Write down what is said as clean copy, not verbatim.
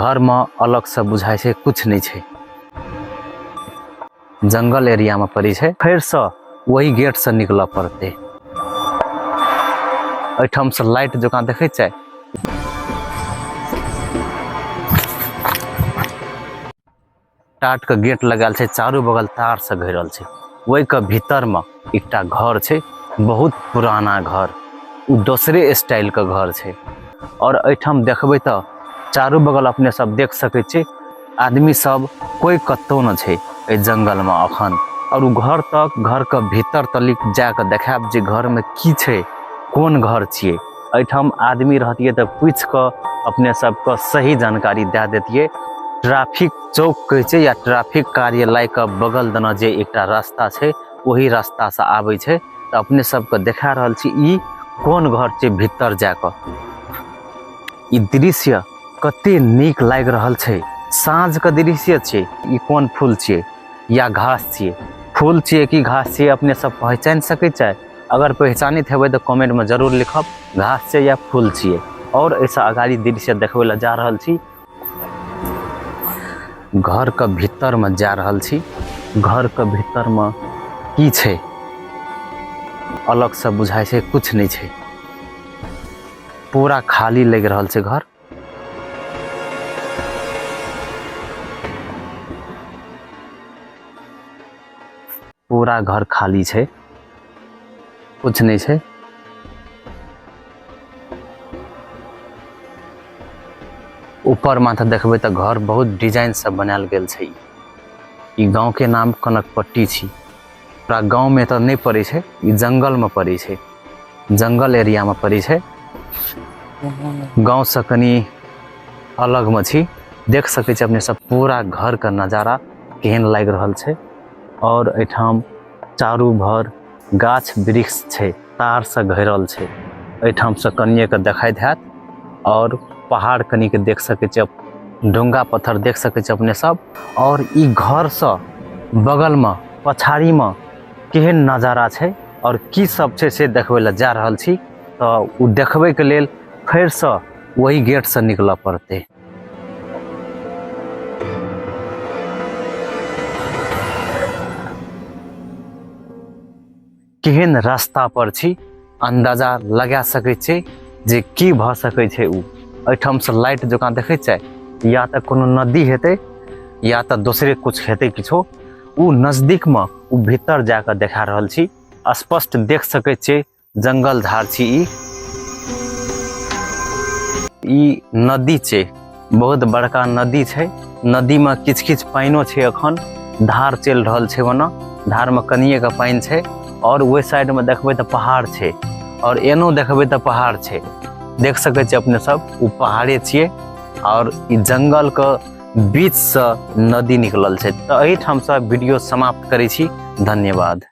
घर में अलग से बुझाय छै कुछ नहीं छै, जंगल एरिया में पड़ी छै। फिर से वही गेट से निकल पड़ते। एठम से लाइट जकाँ देखे छै, टाट के गेट लगाल छै, चारू बगल तार से घेरल छै। वही के भीतर में एकटा घर छै, बहुत पुराना घर, दूसरे स्टाइल के घर छै। और एठम देखबे तो चारू बगल अपने सब देख सके छी, आदमी सब कोई कत्तो न छै ए जंगल में अखन। और घर तक, घर के भीतर तलिक जाके देखाब जे घर में की छै, कोन घर छिए। एठम आदमी रहतिए तो पूछ के अपने सबके सही जानकारी दे देतिए। ट्रैफिक चौक कहे छै या ट्रैफिक कार्यालय के बगल दना जे एकटा रास्ता छै, वही रास्ता से आबै छै। तो अपने सबके देखा रहल छी ई कोन घर छै भीतर जाके। ई दृश्य कते नीक लाग रहल छै, साँझ के दृश्य छै। ई कोन फूल छिए या घास छिए, फूल छिए कि घास छिए अपने सब पहचान सकै छै। अगर पहचानित हेबै तो कमेंट में जरूर लिखब, घास छिए या फूल छिए। और ऐसा अगाड़ी दृश्य देखबै ला जा रहल छी, घर के भीतर में जा रहल छी। घर के भीतर में की छै अलग से बुझाय छै कुछ नहीं छै, पूरा खाली लग रहल छै घर। पूरा घर खाली छै, कुछ नहीं छै। ऊपर माथा देखबे तो घर बहुत डिजाइन से बनाल गेल छै। ई गांव के नाम कनकपट्टी छी। पूरा गांव में तो नहीं पड़े छै, ई जंगल में पड़े छै, जंगल एरिया में पड़े छै। गांव से कनी अलग में छी, देख सके छी अपने सब पूरा घर का नजारा केहन लाग रहल छै। और एठाम चारू भर गाछ वृक्ष छै, तार से घेरल छै। एठाम से कनिए के देखाइत हैत। और पहाड़ कनी के देख सके छी, डोंगा पत्थर देख सके छी अपने सब। और ई घर से बगल में पछाड़ी में केहन नजारा छै और की सब छै से देखबै ला जा रहल छी। तो उ देखबै के लेल फिर से वही गेट से निकल पड़ते। केहन रास्ता पर छी, अंदाजा लगा सके छी जे की भ सके छै। उ एठम से लाइट जकाँ देखे छै, या तो कोनो नदी हेते या तो दूसरे कुछ हेते किछो। उ नजदीक में उ भीतर जाकर देखा रहल छी, स्पष्ट देख सके छी जंगल झाड़ छी। ई नदी छै, बहुत बड़का नदी छै। नदी में किछ किछ पाइनो छै, अखन धार चल रहल छै ओना, धार में कनिए का पाइन छै। और वो साइड में देखबे तो पहाड़ छै, और एनो देखबे तो पहाड़ छै। देख सके छी अपने सब उ पहाड़े छिए। और ई जंगल के बीच से नदी निकलल छै। तो एहिठाम से वीडियो समाप्त करै छी। धन्यवाद।